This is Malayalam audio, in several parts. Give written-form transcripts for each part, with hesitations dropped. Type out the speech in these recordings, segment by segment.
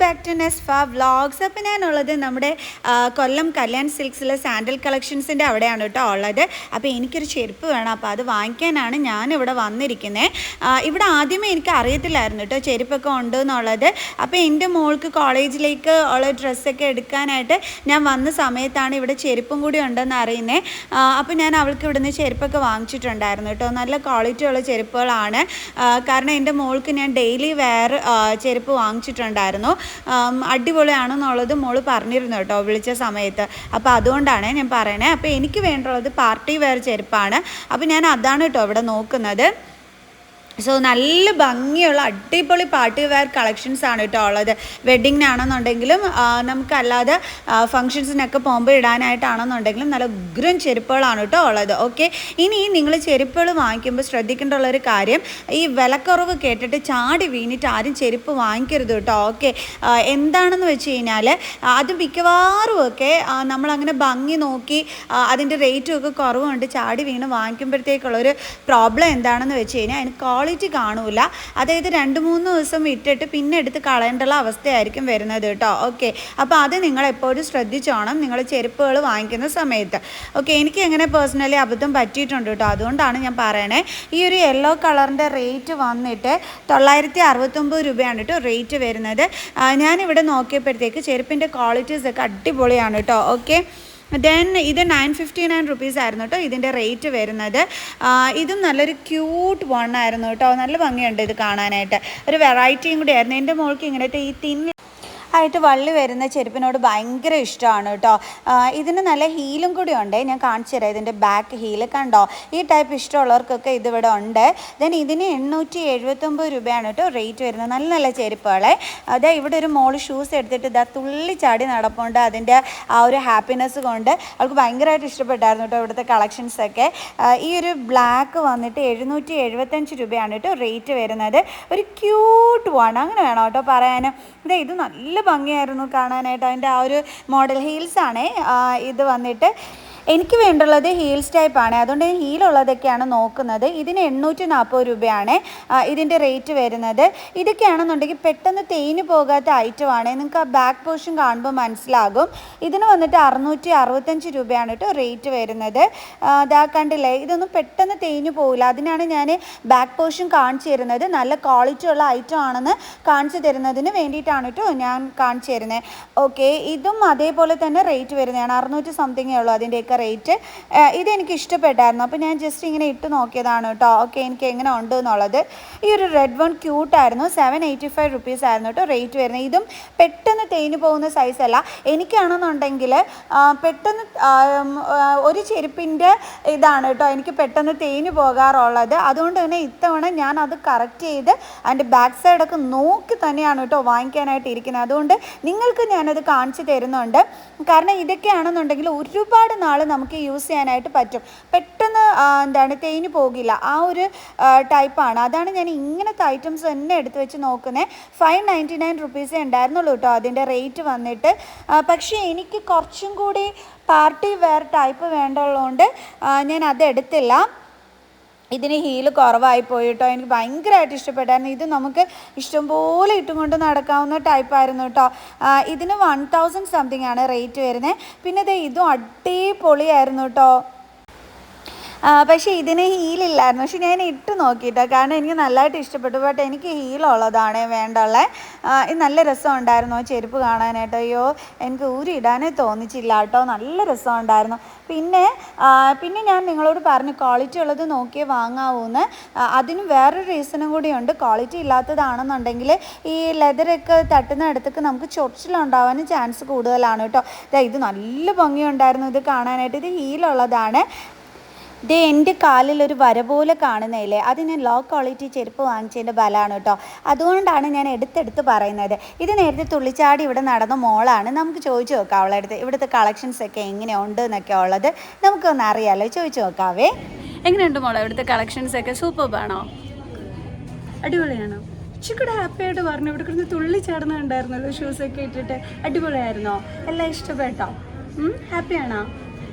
Back to നെസ്ഫ vlogs. അപ്പോൾ ഞാനുള്ളത് നമ്മുടെ കൊല്ലം കല്യാൺ സിൽക്സിലെ സാൻഡൽ കളക്ഷൻസിൻ്റെ അവിടെയാണ് കേട്ടോ ഉള്ളത്. അപ്പോൾ എനിക്കൊരു ചെരുപ്പ് വേണം, അപ്പോൾ അത് വാങ്ങിക്കാനാണ് ഞാനിവിടെ വന്നിരിക്കുന്നത്. ഇവിടെ ആദ്യമേ എനിക്ക് അറിയത്തില്ലായിരുന്നു കേട്ടോ ചെരുപ്പൊക്കെ ഉണ്ട് എന്നുള്ളത്. അപ്പോൾ എൻ്റെ മോൾക്ക് കോളേജിലേക്ക് ഉള്ള ഡ്രസ്സൊക്കെ എടുക്കാനായിട്ട് ഞാൻ വന്ന സമയത്താണ് ഇവിടെ ചെരുപ്പും കൂടി ഉണ്ടെന്ന് അറിയുന്നത്. അപ്പോൾ ഞാൻ അവൾക്ക് ഇവിടുന്ന് ചെരുപ്പൊക്കെ വാങ്ങിച്ചിട്ടുണ്ടായിരുന്നു കേട്ടോ. നല്ല ക്വാളിറ്റി ഉള്ള ചെരുപ്പുകളാണ്. കാരണം എൻ്റെ മോൾക്ക് ഞാൻ ഡെയിലി വെയർ ചെരുപ്പ് വാങ്ങിച്ചിട്ടുണ്ടായിരുന്നു. അടിപൊളിയാണെന്നുള്ളത് മോള് പറഞ്ഞിരുന്നു കേട്ടോ വിളിച്ച സമയത്ത്. അപ്പോൾ അതുകൊണ്ടാണ് ഞാൻ പറയണേ. അപ്പോൾ എനിക്ക് വേണ്ടുള്ളത് പാർട്ടി വെയർ ചെരുപ്പാണ്. അപ്പോൾ ഞാൻ അതാണ് കേട്ടോ ഇവിടെ നോക്കുന്നത്. സോ നല്ല ഭംഗിയുള്ള അടിപൊളി പാർട്ടി വെയർ കളക്ഷൻസ് ആണ് കേട്ടോ ഉള്ളത്. വെഡ്ഡിങ്ങിനാണെന്നുണ്ടെങ്കിലും നമുക്കല്ലാതെ ഫങ്ഷൻസിനൊക്കെ പോകുമ്പോൾ ഇടാനായിട്ടാണെന്നുണ്ടെങ്കിലും നല്ല ഉഗ്രൻ ചെരുപ്പുകളാണ് കേട്ടോ ഉള്ളത്. ഓക്കെ, ഇനി നിങ്ങൾ ചെരുപ്പുകൾ വാങ്ങിക്കുമ്പോൾ ശ്രദ്ധിക്കേണ്ടുള്ളൊരു കാര്യം, ഈ വിലക്കുറവ് കേട്ടിട്ട് ചാടി വീണിട്ട് ആരും ചെരുപ്പ് വാങ്ങിക്കരുത് കേട്ടോ. ഓക്കെ, എന്താണെന്ന് വെച്ച് കഴിഞ്ഞാൽ അത് മിക്കവാറും ഒക്കെ നമ്മളങ്ങനെ ഭംഗി നോക്കി അതിൻ്റെ റേറ്റും ഒക്കെ കുറവുണ്ട് ചാടി വീണ് വാങ്ങിക്കുമ്പോഴത്തേക്കുള്ളൊരു പ്രോബ്ലം എന്താണെന്ന് വെച്ച് കഴിഞ്ഞാൽ അതിന് ക്വാളിറ്റി കാണൂല. അതായത് 2-3 ദിവസം ഇട്ടിട്ട് പിന്നെ എടുത്ത് കളയേണ്ടുള്ള അവസ്ഥയായിരിക്കും വരുന്നത് കേട്ടോ. ഓക്കെ, അപ്പോൾ അത് നിങ്ങളെപ്പോഴും ശ്രദ്ധിച്ചോണം നിങ്ങൾ ചെരുപ്പുകൾ വാങ്ങിക്കുന്ന സമയത്ത്. ഓക്കെ, എനിക്ക് എങ്ങനെ പേഴ്സണലി അബദ്ധം പറ്റിയിട്ടുണ്ട് കേട്ടോ. അതുകൊണ്ടാണ് ഞാൻ പറയണേ. ഈ ഒരു യെല്ലോ കളറിൻ്റെ റേറ്റ് വന്നിട്ട് 969 രൂപയാണ് കേട്ടോ റേറ്റ് വരുന്നത്. ഞാനിവിടെ നോക്കിയപ്പോഴത്തേക്ക് ചെരുപ്പിൻ്റെ ക്വാളിറ്റീസൊക്കെ അടിപൊളിയാണ് കേട്ടോ. ഓക്കെ, ദെൻ ഇത് 959 റുപ്പീസ് ആയിരുന്നു കേട്ടോ ഇതിൻ്റെ റേറ്റ് വരുന്നത്. ഇതും നല്ലൊരു ക്യൂട്ട് വണ്ണായിരുന്നു കേട്ടോ. നല്ല ഭംഗിയുണ്ട് ഇത് കാണാനായിട്ട്. ഒരു വെറൈറ്റിയും കൂടി ആയിരുന്നു. എൻ്റെ മോൾക്ക് ഇങ്ങനത്തെ ഈ തിന്ന് ആയിട്ട് വള്ളി വരുന്ന ചെരുപ്പിനോട് ഭയങ്കര ഇഷ്ടമാണ് കേട്ടോ. ഇതിന് നല്ല ഹീലും കൂടി ഉണ്ട്. ഞാൻ കാണിച്ചു തരാം ഇതിൻ്റെ ബാക്ക് ഹീല് കണ്ടോ. ഈ ടൈപ്പ് ഇഷ്ടമുള്ളവർക്കൊക്കെ ഇതിവിടെ ഉണ്ട്. ദെൻ ഇതിന് 879 രൂപയാണ് കേട്ടോ റേറ്റ് വരുന്നത്. നല്ല നല്ല ചെരുപ്പുകളെ. അതെ, ഇവിടെ ഒരു മോള് ഷൂസ് എടുത്തിട്ട് ഇതാ തുള്ളിച്ചാടി നടപ്പുണ്ട്. അതിൻ്റെ ആ ഒരു ഹാപ്പിനെസ് കൊണ്ട് അവൾക്ക് ഭയങ്കരമായിട്ട് ഇഷ്ടപ്പെട്ടായിരുന്നു കേട്ടോ ഇവിടുത്തെ കളക്ഷൻസൊക്കെ. ഈ ഒരു ബ്ലാക്ക് വന്നിട്ട് 775 രൂപയാണ് കേട്ടോ റേറ്റ് വരുന്നത്. ഒരു ക്യൂട്ട് വൺ അങ്ങനെ വേണം കേട്ടോ പറയാനും. ഇത് നല്ല ഭംഗിയായിരുന്നു കാണാനായിട്ട്. അതിൻ്റെ ആ ഒരു മോഡൽ ഹീൽസാണ് ഇത് വന്നിട്ട്. എനിക്ക് വേണ്ടുള്ളത് ഹീൽസ് ടൈപ്പാണ്, അതുകൊണ്ട് ഹീലുള്ളതൊക്കെയാണ് നോക്കുന്നത്. ഇതിന് 840 രൂപയാണ് ഇതിൻ്റെ റേറ്റ് വരുന്നത്. ഇതൊക്കെയാണെന്നുണ്ടെങ്കിൽ പെട്ടെന്ന് തേഞ്ഞു പോകാത്ത ഐറ്റമാണ്. നിങ്ങൾക്ക് ആ ബാക്ക് പോർഷൻ കാണുമ്പോൾ മനസ്സിലാകും. ഇതിന് വന്നിട്ട് 665 രൂപയാണ് കേട്ടോ റേറ്റ് വരുന്നത്. ഇതാ കണ്ടില്ലേ, ഇതൊന്നും പെട്ടെന്ന് തേഞ്ഞു പോകില്ല. അതിനാണ് ഞാൻ ബാക്ക് പോർഷൻ കാണിച്ചു തരുന്നത്. നല്ല ക്വാളിറ്റി ഉള്ള ഐറ്റം ആണെന്ന് കാണിച്ചു തരുന്നതിന് വേണ്ടിയിട്ടാണ് കേട്ടോ ഞാൻ കാണിച്ചു തരുന്നത്. ഓക്കെ, ഇതും അതേപോലെ തന്നെ റേറ്റ് വരുന്നതാണ്. 600 സംതിങ്ങേ ഉള്ളൂ അതിൻ്റെയൊക്കെ റേറ്റ്. ഇതെനിക്ക് ഇഷ്ടപ്പെട്ടായിരുന്നു. അപ്പോൾ ഞാൻ ജസ്റ്റ് ഇങ്ങനെ ഇട്ട് നോക്കിയതാണ് കേട്ടോ. ഓക്കെ, എനിക്ക് എങ്ങനെ ഉണ്ട് എന്നുള്ളത്. ഈ ഒരു റെഡ് വൺ ക്യൂട്ടായിരുന്നു. 785 റുപ്പീസ് ആയിരുന്നു കേട്ടോ റേറ്റ് വരുന്നത്. ഇതും പെട്ടെന്ന് തേഞ്ഞു പോകുന്ന സൈസല്ല. എനിക്കാണെന്നുണ്ടെങ്കിൽ പെട്ടെന്ന് ഒരു ചെരുപ്പിൻ്റെ ഇതാണ് കേട്ടോ എനിക്ക് പെട്ടെന്ന് തേഞ്ഞു പോകാറുള്ളത്. അതുകൊണ്ട് തന്നെ ഇത്തവണ ഞാൻ അത് കറക്റ്റ് ചെയ്ത് അതിൻ്റെ ബാക്ക് സൈഡൊക്കെ നോക്കി തന്നെയാണ് കേട്ടോ വാങ്ങിക്കാനായിട്ട് ഇരിക്കുന്നത്. അതുകൊണ്ട് നിങ്ങൾക്ക് ഞാനത് കാണിച്ചു തരുന്നുണ്ട്. കാരണം ഇതൊക്കെയാണെന്നുണ്ടെങ്കിൽ ഒരുപാട് നാൾ നമുക്ക് യൂസ് ചെയ്യാനായിട്ട് പറ്റും. പെട്ടെന്ന് തേഞ്ഞു പോകില്ല. ആ ഒരു ടൈപ്പാണ്. അതാണ് ഞാൻ ഇങ്ങനത്തെ ഐറ്റംസ് തന്നെ എടുത്ത് വെച്ച് നോക്കുന്നത്. 599 റുപ്പീസേ ഉണ്ടായിരുന്നുള്ളൂ കേട്ടോ അതിൻ്റെ റേറ്റ് വന്നിട്ട്. പക്ഷേ എനിക്ക് കുറച്ചും കൂടി പാർട്ടി വെയർ ടൈപ്പ് വേണ്ടുള്ളതുകൊണ്ട് ഞാൻ അതെടുത്തില്ല. ഇതിന് ഹീല് കുറവായി പോയി കേട്ടോ. എനിക്ക് ഭയങ്കരമായിട്ട് ഇഷ്ടപ്പെട്ടായിരുന്നു. ഇത് നമുക്ക് ഇഷ്ടംപോലെ ഇട്ടും കൊണ്ട് നടക്കാവുന്ന ടൈപ്പായിരുന്നു കേട്ടോ. ഇതിന് 1000 സംതിങ് ആണ് റേറ്റ് വരുന്നത്. പിന്നെ ഇതും അടിപൊളിയായിരുന്നു കേട്ടോ. പക്ഷേ ഇതിന് ഹീലില്ലായിരുന്നു. പക്ഷെ ഞാൻ ഇട്ട് നോക്കിയിട്ടോ, കാരണം എനിക്ക് നല്ലതായിട്ട് ഇഷ്ടപ്പെട്ടു. ബട്ട് എനിക്ക് ഹീലുള്ളതാണ് വേണ്ടുള്ളത്. ഇത് നല്ല രസം ഉണ്ടായിരുന്നു ചെരുപ്പ് കാണാനായിട്ട്. അയ്യോ, എനിക്ക് ഊരിയിടാനേ തോന്നിച്ചില്ല കേട്ടോ. നല്ല രസം ഉണ്ടായിരുന്നു. പിന്നെ ഞാൻ നിങ്ങളോട് പറഞ്ഞു ക്വാളിറ്റി ഉള്ളത് നോക്കിയേ വാങ്ങാവൂന്ന്. അതിന് വേറൊരു റീസണും കൂടിയുണ്ട്. ക്വാളിറ്റി ഇല്ലാത്തതാണെന്നുണ്ടെങ്കിൽ ഈ ലെതറൊക്കെ തട്ടുന്ന ഇടത്തേക്ക് നമുക്ക് ചൊറിച്ചിലുണ്ടാവാനും ചാൻസ് കൂടുതലാണ് കേട്ടോ. ഇത് നല്ല ഭംഗിയുണ്ടായിരുന്നു ഇത് കാണാനായിട്ട്. ഇത് ഹീലുള്ളതാണ്. എൻ്റെ കാലിലൊരു വര പോലെ കാണുന്നില്ലേ, അത് ഞാൻ ലോ ക്വാളിറ്റി ചെരുപ്പ് വാങ്ങിച്ചതിൻ്റെ ബലമാണ് കേട്ടോ. അതുകൊണ്ടാണ് ഞാൻ എടുത്തെടുത്ത് പറയുന്നത്. ഇത് നേരത്തെ തുള്ളിച്ചാടി ഇവിടെ നടന്ന മോളാണ്. നമുക്ക് ചോദിച്ചു നോക്കാം അവളുടെ അടുത്ത് ഇവിടുത്തെ കളക്ഷൻസൊക്കെ എങ്ങനെയുണ്ട് എന്നൊക്കെ ഉള്ളത് നമുക്കൊന്ന് അറിയാമല്ലോ. ചോദിച്ചു നോക്കാവേ. എങ്ങനെയുണ്ട് മോളെ ഇവിടുത്തെ കളക്ഷൻസൊക്കെ? സൂപ്പർബാണോ? അടിപൊളിയാണോ? ഇച്ചിരി ഹാപ്പിയായിട്ട് പറഞ്ഞു. ഇവിടെ കിടന്ന് തുള്ളിച്ചാടുന്നുണ്ടായിരുന്നല്ലോ ഷൂസൊക്കെ ഇട്ടിട്ട്. അടിപൊളിയായിരുന്നോ? എല്ലാം ഇഷ്ടപ്പെട്ടോ? ഹാപ്പിയാണോ?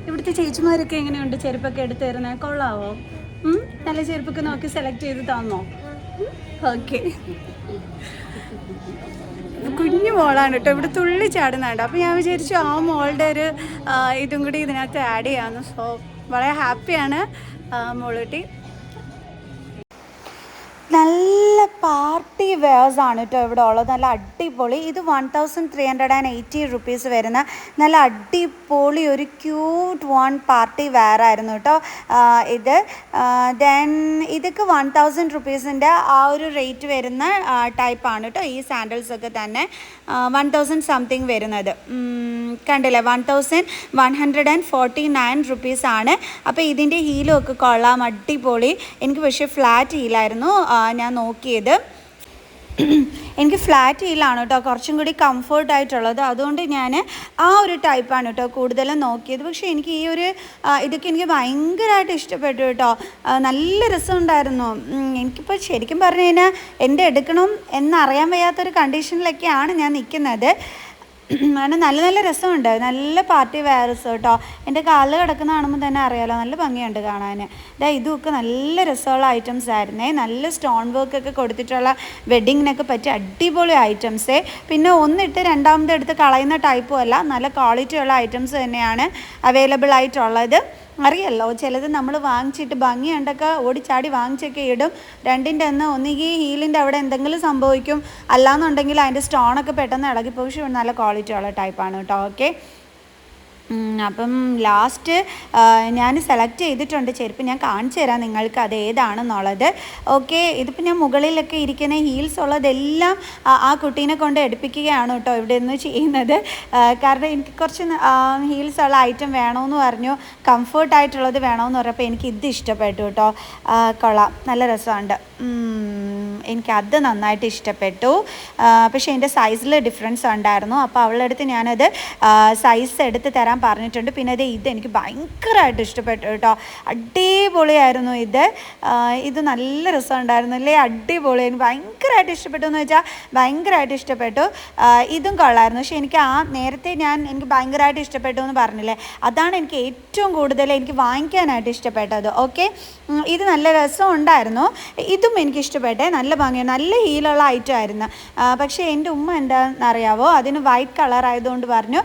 ഇവിടുത്തെ ചേച്ചിമാരൊക്കെ എങ്ങനെയുണ്ട് ചെരുപ്പൊക്കെ എടുത്ത് തരുന്നത്? കൊള്ളാവോ? നല്ല ചെരുപ്പൊക്കെ നോക്കി സെലക്ട് ചെയ്ത് തന്നോ? ഓക്കെ, കുഞ്ഞു മോളാണ് കേട്ടോ, ഇവിടെ തുള്ളി ചാടുന്നുണ്ട്. അപ്പോൾ ഞാൻ വിചാരിച്ചു ആ മോളുടെ ഒരു ഇതും കൂടി ഇതിനകത്ത് ആഡ് ചെയ്യാമെന്ന്. സോ വളരെ ഹാപ്പിയാണ് മോളൂട്ടി. നല്ല പാർട്ടി വെയർസ് ആണ് കേട്ടോ ഇവിടെ ഉള്ളത്. നല്ല അടിപൊളി. ഇത് 1380 റുപ്പീസ് വരുന്ന നല്ല അടിപൊളി ഒരു ക്യൂട്ട് പാർട്ടി വെയർ ആയിരുന്നു കേട്ടോ ഇത്. ദെൻ ഇതൊക്കെ 1000 റുപ്പീസിൻ്റെ ആ ഒരു റേറ്റ് വരുന്ന ടൈപ്പാണ് കേട്ടോ. ഈ സാൻഡൽസൊക്കെ തന്നെ 1000 സംതിങ് വരുന്നത് കണ്ടില്ലേ, 1149 റുപ്പീസാണ്. അപ്പോൾ ഇതിൻ്റെ ഹീലും ഒക്കെ കൊള്ളാം, അടിപൊളി. എനിക്ക് പക്ഷേ ഫ്ലാറ്റ് ഹീലായിരുന്നു ഞാൻ നോക്കിയത്. എനിക്ക് ഫ്ലാറ്റ് ഹീലാണ് കേട്ടോ കുറച്ചും കൂടി കംഫർട്ടായിട്ടുള്ളത്. അതുകൊണ്ട് ഞാൻ ആ ഒരു ടൈപ്പാണ് കേട്ടോ കൂടുതലും നോക്കിയത്. പക്ഷേ എനിക്ക് ഈ ഒരു ഇതൊക്കെ എനിക്ക് ഭയങ്കരമായിട്ട് ഇഷ്ടപ്പെട്ടു കേട്ടോ. നല്ല രസമുണ്ടായിരുന്നു. എനിക്കിപ്പോൾ ശരിക്കും പറഞ്ഞു കഴിഞ്ഞാൽ എൻ്റെ എടുക്കണം എന്നറിയാൻ വയ്യാത്തൊരു കണ്ടീഷനിലൊക്കെയാണ് ഞാൻ നിൽക്കുന്നത്. അങ്ങനെ നല്ല നല്ല രസമുണ്ട്, നല്ല പാർട്ടി വെയർസ് കേട്ടോ. എൻ്റെ കാലിൽ കിടക്കുന്ന കാണുമ്പോൾ തന്നെ അറിയാമല്ലോ, നല്ല ഭംഗിയുണ്ട് കാണാൻ. ഇതുമൊക്കെ നല്ല രസമുള്ള ഐറ്റംസ് ആയിരുന്നേ. നല്ല സ്റ്റോൺ വർക്കൊക്കെ കൊടുത്തിട്ടുള്ള വെഡ്ഡിങ്ങിനൊക്കെ പറ്റിയ അടിപൊളി ഐറ്റംസേ. പിന്നെ ഒന്നിട്ട് രണ്ടാമത് എടുത്ത് കളയുന്ന ടൈപ്പും അല്ല, നല്ല ക്വാളിറ്റിയുള്ള ഐറ്റംസ് തന്നെയാണ് അവൈലബിൾ ആയിട്ടുള്ളത്. അറിയല്ലോ, ചിലത് നമ്മൾ വാങ്ങിച്ചിട്ട് ഭംഗിയുണ്ടൊക്കെ ഓടിച്ചാടി വാങ്ങിച്ചൊക്കെ ഇടും. രണ്ടിൻ്റെ ഒന്ന് ഒന്നുകിൽ ഹീലിൻ്റെ അവിടെ എന്തെങ്കിലും സംഭവിക്കും, അല്ലാന്നുണ്ടെങ്കിൽ അതിൻ്റെ സ്റ്റോണൊക്കെ പെട്ടെന്ന് ഇളകിപ്പോകും. പക്ഷേ നല്ല ക്വാളിറ്റി ഉള്ള ടൈപ്പാണ് കേട്ടോ. ഓക്കെ, അപ്പം ലാസ്റ്റ് ഞാൻ സെലക്ട് ചെയ്തിട്ടുണ്ട് ചെരുപ്പ്. ഞാൻ കാണിച്ചു തരാം നിങ്ങൾക്ക് അത് ഏതാണെന്നുള്ളത്. ഓക്കെ, ഇതിപ്പോൾ ഞാൻ മുകളിലൊക്കെ ഇരിക്കുന്ന ഹീൽസ് ഉള്ളതെല്ലാം ആ കുട്ടീനെ കൊണ്ട് എടുപ്പിക്കുകയാണ് കേട്ടോ ഇവിടെ നിന്ന് ചെയ്യുന്നത്. കാരണം എനിക്ക് കുറച്ച് ഹീൽസ് ഉള്ള ഐറ്റം വേണമെന്ന് പറഞ്ഞു, കംഫർട്ടായിട്ടുള്ളത് വേണമെന്ന് പറഞ്ഞപ്പോൾ എനിക്ക് ഇത് ഇഷ്ടപ്പെട്ടു കേട്ടോ. കൊള്ളാം, നല്ല രസമുണ്ട്. എനിക്കത് നന്നായിട്ട് ഇഷ്ടപ്പെട്ടു. പക്ഷേ എൻ്റെ സൈസിൽ ഡിഫറൻസ് ഉണ്ടായിരുന്നു. അപ്പോൾ അവളുടെ അടുത്ത് ഞാനത് സൈസ് എടുത്ത് തരാൻ പറഞ്ഞിട്ടുണ്ട്. പിന്നെ ഇത് എനിക്ക് ഭയങ്കരമായിട്ട് ഇഷ്ടപ്പെട്ടു കേട്ടോ. അടിപൊളിയായിരുന്നു ഇത് നല്ല രസമുണ്ടായിരുന്നു അല്ലേ, അടിപൊളി. എനിക്ക് ഭയങ്കരമായിട്ട് ഇഷ്ടപ്പെട്ടു എന്ന് വെച്ചാൽ ഭയങ്കരമായിട്ട് ഇഷ്ടപ്പെട്ടു. ഇതും കൊള്ളായിരുന്നു. പക്ഷേ എനിക്ക് നേരത്തെ എനിക്ക് ഭയങ്കരമായിട്ട് ഇഷ്ടപ്പെട്ടു എന്ന് പറഞ്ഞില്ലേ, അതാണ് എനിക്ക് ഏറ്റവും കൂടുതൽ എനിക്ക് വാങ്ങിക്കാനായിട്ട് ഇഷ്ടപ്പെട്ടത്. ഓക്കെ, ഇത് നല്ല രസം ഉണ്ടായിരുന്നു. ഇതും എനിക്ക് ഇഷ്ടപ്പെട്ടെ, നല്ല ഭംഗിയാണ്, നല്ല ഹീലുള്ള ഐറ്റം ആയിരുന്നു. പക്ഷേ എൻ്റെ ഉമ്മ എന്താണെന്നറിയാവോ, അതിന് വൈറ്റ് കളർ ആയതുകൊണ്ട് പറഞ്ഞു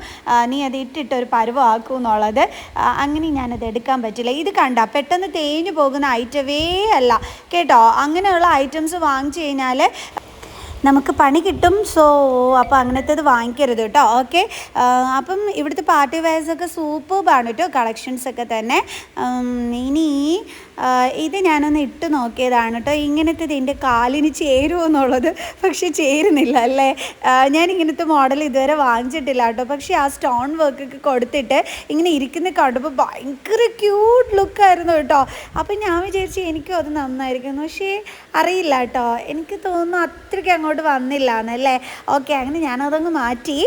നീ അത് ഇട്ടിട്ടൊരു പരുവമാക്കും എന്നുള്ളത്. അങ്ങനെ ഞാനത് എടുക്കാൻ പറ്റില്ല. ഇത് കണ്ട പെട്ടെന്ന് തേഞ്ഞു പോകുന്ന ഐറ്റമേ അല്ല കേട്ടോ. അങ്ങനെയുള്ള ഐറ്റംസ് വാങ്ങിച്ചു കഴിഞ്ഞാൽ നമുക്ക് പണി കിട്ടും. സോ അപ്പോൾ അങ്ങനത്തേത് വാങ്ങിക്കരുത് കേട്ടോ. ഓക്കെ, അപ്പം ഇവിടുത്തെ പാർട്ടി വെയർസൊക്കെ സൂപ്പർബാണ് കേട്ടോ, കളക്ഷൻസൊക്കെ തന്നെ. ഇനി ഇത് ഞാനൊന്ന് ഇട്ട് നോക്കിയതാണ് കേട്ടോ. ഇങ്ങനത്തേത് എൻ്റെ കാലിന് ചേരുമോ എന്നുള്ളത്, പക്ഷേ ചേരുന്നില്ല അല്ലേ. ഞാനിങ്ങനത്തെ മോഡൽ ഇതുവരെ വാങ്ങിച്ചിട്ടില്ല കേട്ടോ. പക്ഷേ ആ സ്റ്റോൺ വർക്കൊക്കെ കൊടുത്തിട്ട് ഇങ്ങനെ ഇരിക്കുന്ന കണ്ടപ്പോൾ ഭയങ്കര ക്യൂട്ട് ലുക്കായിരുന്നു കേട്ടോ. അപ്പം ഞാൻ വിചാരിച്ചു എനിക്കും അത് നന്നായിരിക്കുന്നു. പക്ഷേ അറിയില്ല കേട്ടോ, എനിക്ക് തോന്നുന്നു അത്രയ്ക്ക് അങ്ങോട്ട് വന്നില്ല എന്നല്ലേ. ഓക്കെ, അങ്ങനെ ഞാനതങ്ങ് മാറ്റി.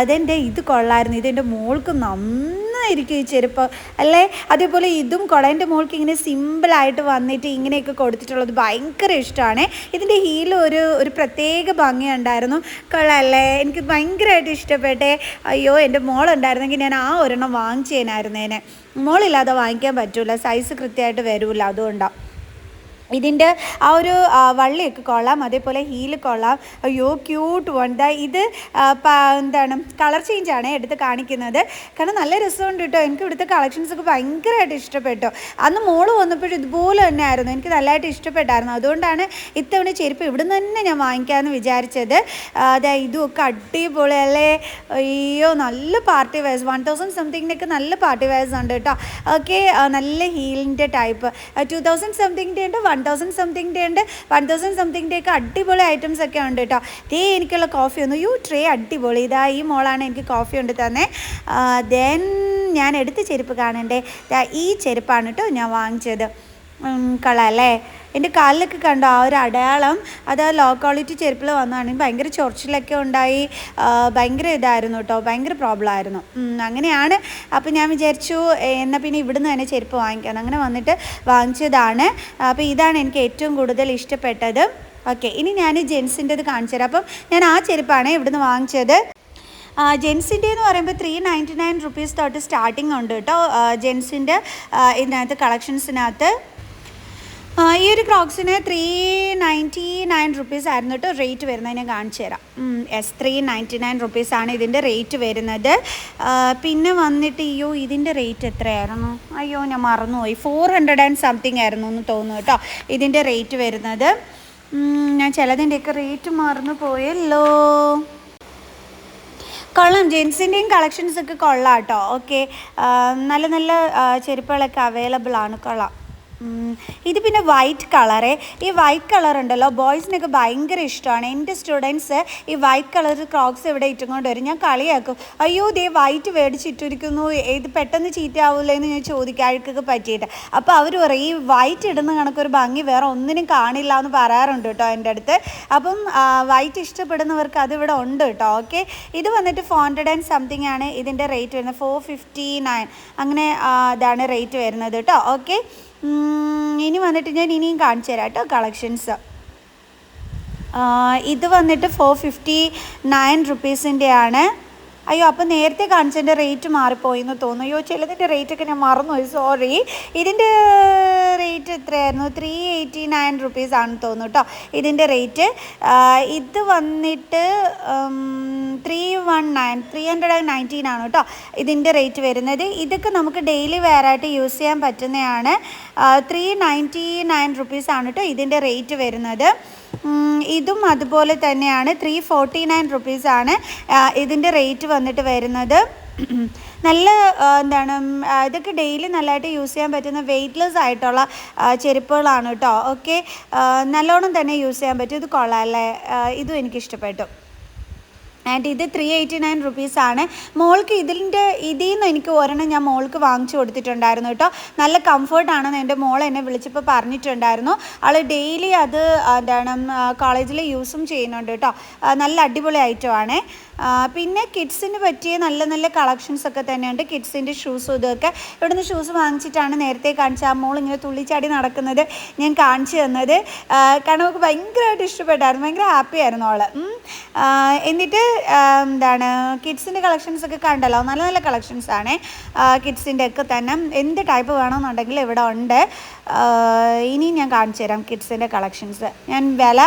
അതെൻ്റെ ഇത് കൊള്ളായിരുന്നു. ഇതെൻ്റെ മോൾക്ക് നന്നായിരിക്കും ഈ ചെരുപ്പ് അല്ലേ. അതേപോലെ ഇതും കൊള്ളാം. എൻ്റെ മോൾക്ക് ഇങ്ങനെ സിമ്പിളായിട്ട് വന്നിട്ട് ഇങ്ങനെയൊക്കെ കൊടുത്തിട്ടുള്ളത് ഭയങ്കര ഇഷ്ടമാണ്. ഇതിൻ്റെ ഹീൽ ഒരു പ്രത്യേക ഭംഗിയുണ്ടായിരുന്നു. കൊള്ളാമല്ലേ, എനിക്ക് ഭയങ്കരമായിട്ട് ഇഷ്ടപ്പെട്ടെ. അയ്യോ, എൻ്റെ മോളുണ്ടായിരുന്നെങ്കിൽ ഞാൻ ആ ഒരെണ്ണം വാങ്ങിച്ചേനായിരുന്നേനെ. മോളില്ലാതെ വാങ്ങിക്കാൻ പറ്റില്ല, സൈസ് കൃത്യമായിട്ട് വരില്ല, അതുകൊണ്ടാണ്. ഇതിൻ്റെ ആ ഒരു വള്ളിയൊക്കെ കൊള്ളാം, അതേപോലെ ഹീല് കൊള്ളാം. അയ്യോ ക്യൂട്ട് വൺ. ഇത് എന്താണ് കളർ ചേഞ്ചാണ് എടുത്ത് കാണിക്കുന്നത്. കാരണം നല്ല രസമുണ്ട് കേട്ടോ. എനിക്ക് ഇവിടുത്തെ കളക്ഷൻസൊക്കെ ഭയങ്കരമായിട്ട് ഇഷ്ടപ്പെട്ടു. അന്ന് മോള് വന്നപ്പോഴും ഇതുപോലെ തന്നെ ആയിരുന്നു, എനിക്ക് നല്ലതായിട്ട് ഇഷ്ടപ്പെട്ടായിരുന്നു. അതുകൊണ്ടാണ് ഇത്തവണ ചെരുപ്പ് ഇവിടുന്ന് തന്നെ ഞാൻ വാങ്ങിക്കാമെന്ന് വിചാരിച്ചത്. ഇതുമൊക്കെ അടിപൊളി അല്ലേ. അയ്യോ, നല്ല പാർട്ടി വെയർസ്. 1000 സംതിങ്ങിൻ്റെയൊക്കെ നല്ല പാർട്ടി വെയർസ് ഉണ്ട് കേട്ടോ. ഓക്കെ, നല്ല ഹീലിൻ്റെ ടൈപ്പ് 2000 സംതിങ്ങിൻ്റെ ഉണ്ട്, 1000 സംതിങ്ങിൻ്റെ ഉണ്ട്, 1000 സംതിങ്ങിൻ്റെയൊക്കെ അടിപൊളി ഐറ്റംസ് ഒക്കെ ഉണ്ട് കേട്ടോ. എനിക്കുള്ള കോഫി ഒന്നും ട്രേ അടിപൊളി. ഈ മോളാണ് എനിക്ക് കോഫി കൊണ്ട് തന്നെ. ദെൻ ഞാൻ എടുത്ത ചെരുപ്പ് കാണണ്ടേ, ഈ ചെരുപ്പാണ് കേട്ടോ ഞാൻ വാങ്ങിച്ചത്. കളല്ലേ, എൻ്റെ കാലിലൊക്കെ കണ്ടോ ആ ഒരു അടയാളം. അത് ലോ ക്വാളിറ്റി ചെരുപ്പിൽ വന്നതാണെങ്കിൽ ഭയങ്കര ചൊറിച്ചിലൊക്കെ ഉണ്ടായി, ഭയങ്കര ഇതായിരുന്നു കേട്ടോ, ഭയങ്കര പ്രോബ്ലം ആയിരുന്നു. അങ്ങനെയാണ്. അപ്പോൾ ഞാൻ വിചാരിച്ചു എന്നാൽ പിന്നെ ഇവിടുന്ന് തന്നെ ചെരുപ്പ് വാങ്ങിക്കാം. അങ്ങനെ വന്നിട്ട് വാങ്ങിച്ചതാണ്. അപ്പോൾ ഇതാണ് എനിക്ക് ഏറ്റവും കൂടുതൽ ഇഷ്ടപ്പെട്ടത്. ഓക്കെ, ഇനി ഞാൻ ജെൻസിൻ്റെത് കാണിച്ചു തരാം. അപ്പം ഞാൻ ആ ചെരുപ്പാണ് ഇവിടുന്ന് വാങ്ങിച്ചത്. ജെൻസിൻ്റെ എന്ന് പറയുമ്പോൾ 399 റുപ്പീസ് തൊട്ട് സ്റ്റാർട്ടിങ് ഉണ്ട് കേട്ടോ ജെൻസിൻ്റെ ഇതിനകത്ത് കളക്ഷൻസിനകത്ത്. ഈ ഒരു ക്രോക്സിന് 399 റുപ്പീസ് ആയിരുന്നു കേട്ടോ റേറ്റ് വരുന്നത്. ഞാൻ കാണിച്ചു തരാം. യെസ്, 399 റുപ്പീസാണ് ഇതിൻ്റെ റേറ്റ് വരുന്നത്. പിന്നെ വന്നിട്ട് ഇതിൻ്റെ റേറ്റ് എത്രയായിരുന്നു? ഞാൻ മറന്നുപോയി. 400 ആൻഡ് സംതിങ് ആയിരുന്നു എന്ന് തോന്നുന്നു കേട്ടോ ഇതിൻ്റെ റേറ്റ് വരുന്നത്. ഞാൻ ചിലതിൻ്റെയൊക്കെ റേറ്റ് മറന്നു പോയല്ലോ. കൊള്ളാം, ജെൻസിൻ്റെയും കളക്ഷൻസൊക്കെ കൊള്ളാം കേട്ടോ. ഓക്കെ, നല്ല നല്ല ചെരുപ്പുകളൊക്കെ അവൈലബിൾ ആണ്. കൊള്ളാം. ഇത് പിന്നെ വൈറ്റ് കളറേ. ഈ വൈറ്റ് കളർ ഉണ്ടല്ലോ ബോയ്സിനൊക്കെ ഭയങ്കര ഇഷ്ടമാണ്. എൻ്റെ സ്റ്റുഡൻസ് ഈ വൈറ്റ് കളർ ക്രോക്സ് ഇവിടെ ഇട്ടുകൊണ്ട് വരും. ഞാൻ കളിയാക്കും, ദേ വൈറ്റ് മേടിച്ചിട്ടിരിക്കുന്നു, ഇത് പെട്ടെന്ന് ചീത്തയാവില്ല എന്ന് ഞാൻ ചോദിക്കും, അഴുക്കൊക്കെ പറ്റിയിട്ട്. അപ്പോൾ അവർ പറയും ഈ വൈറ്റ് ഇടുന്ന കണക്കൊരു ഭംഗി വേറെ ഒന്നിനും കാണില്ല എന്ന് പറയാറുണ്ട് കേട്ടോ എൻ്റെ അടുത്ത്. അപ്പം വൈറ്റ് ഇഷ്ടപ്പെടുന്നവർക്ക് അതിവിടെ ഉണ്ട് കേട്ടോ. ഓക്കെ, ഇത് വന്നിട്ട് 400 ആൻഡ് സംതിങ് ആണ് ഇതിൻ്റെ റേറ്റ് വരുന്നത്. 459 അങ്ങനെ ഇതാണ് റേറ്റ് വരുന്നത് കേട്ടോ. ഓക്കെ, ഇനി വന്നിട്ട് ഞാൻ ഇനിയും കാണിച്ചു തരാം കേട്ടോ കളക്ഷൻസ്. ഇത് വന്നിട്ട് 459 റുപ്പീസിൻ്റെ ആണ്. അപ്പോൾ നേരത്തെ കാണിച്ചതിൻ്റെ റേറ്റ് മാറിപ്പോയി എന്ന് തോന്നുന്നു. ചിലതിൻ്റെ റേറ്റൊക്കെ ഞാൻ മറന്നുപോയി, സോറി. ഇതിൻ്റെ റേറ്റ് എത്രയായിരുന്നു? 389 റുപ്പീസ് ആണെന്ന് തോന്നുന്നു കേട്ടോ ഇതിൻ്റെ റേറ്റ്. ഇത് വന്നിട്ട് 319 ആണ് കേട്ടോ ഇതിൻ്റെ റേറ്റ് വരുന്നത്. ഇതൊക്കെ നമുക്ക് ഡെയിലി വെയറായിട്ട് യൂസ് ചെയ്യാൻ പറ്റുന്നതാണ്. 399 റുപ്പീസാണ് കേട്ടോ ഇതിൻ്റെ റേറ്റ് വരുന്നത്. ഇതും അതുപോലെ തന്നെയാണ്, 349 റുപ്പീസാണ് ഇതിൻ്റെ റേറ്റ് വന്നിട്ട് വരുന്നത്. നല്ല എന്താണ്, ഇതൊക്കെ ഡെയിലി നല്ലതായിട്ട് യൂസ് ചെയ്യാൻ പറ്റുന്ന വെയ്റ്റ്ലെസ് ആയിട്ടുള്ള ചെരുപ്പുകളാണ് കേട്ടോ. ഓക്കെ, നല്ലോണം തന്നെ യൂസ് ചെയ്യാൻ പറ്റും. ഇത് കൊള്ളാം അല്ലേ? ഇതും എനിക്കിഷ്ടപ്പെട്ടു. ആൻഡ് ഇത് 389 റുപ്പീസാണ്. മോൾക്ക് ഇതിൽ നിന്ന് എനിക്ക് ഒരെണ്ണം ഞാൻ മോൾക്ക് വാങ്ങിച്ചു കൊടുത്തിട്ടുണ്ടായിരുന്നു കേട്ടോ. നല്ല കംഫർട്ടാണെന്ന് എൻ്റെ മോൾ എന്നെ വിളിച്ചപ്പോൾ പറഞ്ഞിട്ടുണ്ടായിരുന്നു. അവൾ ഡെയിലി അത് എന്താണ് കോളേജിൽ യൂസും ചെയ്യുന്നുണ്ട് കേട്ടോ. നല്ല അടിപൊളി ഐറ്റമാണ്. പിന്നെ കിഡ്സിന് പറ്റിയ നല്ല നല്ല കളക്ഷൻസൊക്കെ തന്നെയുണ്ട്. കിഡ്സിൻ്റെ ഷൂസും ഇതൊക്കെ ഇവിടുന്ന് ഷൂസ് വാങ്ങിച്ചിട്ടാണ് നേരത്തെ കാണിച്ച ആ മോൾ ഇങ്ങനെ തുള്ളിച്ചാടി നടക്കുന്നത് ഞാൻ കാണിച്ചു തന്നത്. കാരണം അവൾക്ക് ഭയങ്കരമായിട്ട് ഇഷ്ടപ്പെട്ടായിരുന്നു, ഭയങ്കര ഹാപ്പി ആയിരുന്നു അവൾ. എന്നിട്ട് എന്താണ് കിഡ്സിൻ്റെ കളക്ഷൻസൊക്കെ കണ്ടല്ലോ, നല്ല നല്ല കളക്ഷൻസാണ് കിഡ്സിൻ്റെ ഒക്കെ തന്നെ. എന്ത് ടൈപ്പ് വേണമെന്നുണ്ടെങ്കിൽ ഇവിടെ ഉണ്ട്. ഇനി ഞാൻ കാണിച്ചു തരാം കിഡ്സിൻ്റെ കളക്ഷൻസ്. ഞാൻ വില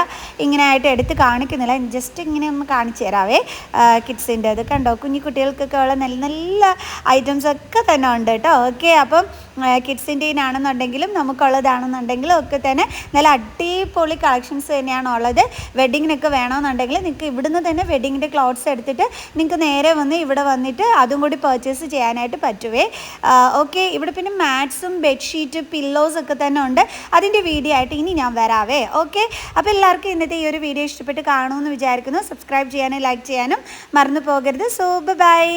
ഇങ്ങനെ ആയിട്ട് എടുത്ത് കാണിക്കുന്നില്ല, ജസ്റ്റ് ഇങ്ങനെ ഒന്ന് കാണിച്ചു തരാവേ. കിഡ്സിൻ്റെ അത് കണ്ടോ, കുഞ്ഞു കുട്ടികൾക്കൊക്കെ ഉള്ള നല്ല നല്ല ഐറ്റംസൊക്കെ തന്നെ ഉണ്ട് കേട്ടോ. ഓക്കെ, അപ്പം കിഡ്സിൻ്റെയാണെന്നുണ്ടെങ്കിലും നമുക്കുള്ളതാണെന്നുണ്ടെങ്കിലും ഒക്കെ തന്നെ നല്ല അടിപൊളി കളക്ഷൻസ് തന്നെയാണ് ഉള്ളത്. വെഡ്ഡിങ്ങിനൊക്കെ വേണമെന്നുണ്ടെങ്കിൽ നിങ്ങൾക്ക് ഇവിടുന്ന് തന്നെ വെഡ്ഡിങ്ങിൻ്റെ ക്ലോത്ത്സ് എടുത്തിട്ട് നിങ്ങൾക്ക് നേരെ വന്ന് ഇവിടെ വന്നിട്ട് അതും കൂടി പർച്ചേസ് ചെയ്യാനായിട്ട് പറ്റുവേ. ഓക്കെ, ഇവിടെ പിന്നെ മാറ്റ്സും ബെഡ്ഷീറ്റ് പില്ലോസ് ഒക്കെ തന്നെ ഉണ്ട്. അതിൻ്റെ വീഡിയോ ആയിട്ട് ഇനി ഞാൻ വരാവേ. ഓക്കെ, അപ്പോൾ എല്ലാവർക്കും ഇന്നത്തെ ഈ ഒരു വീഡിയോ ഇഷ്ടപ്പെട്ട് കാണുമെന്ന് വിചാരിക്കുന്നു. സബ്സ്ക്രൈബ് ചെയ്യാനും ലൈക്ക് ചെയ്യാനും മറന്നു പോകരുത്. So by.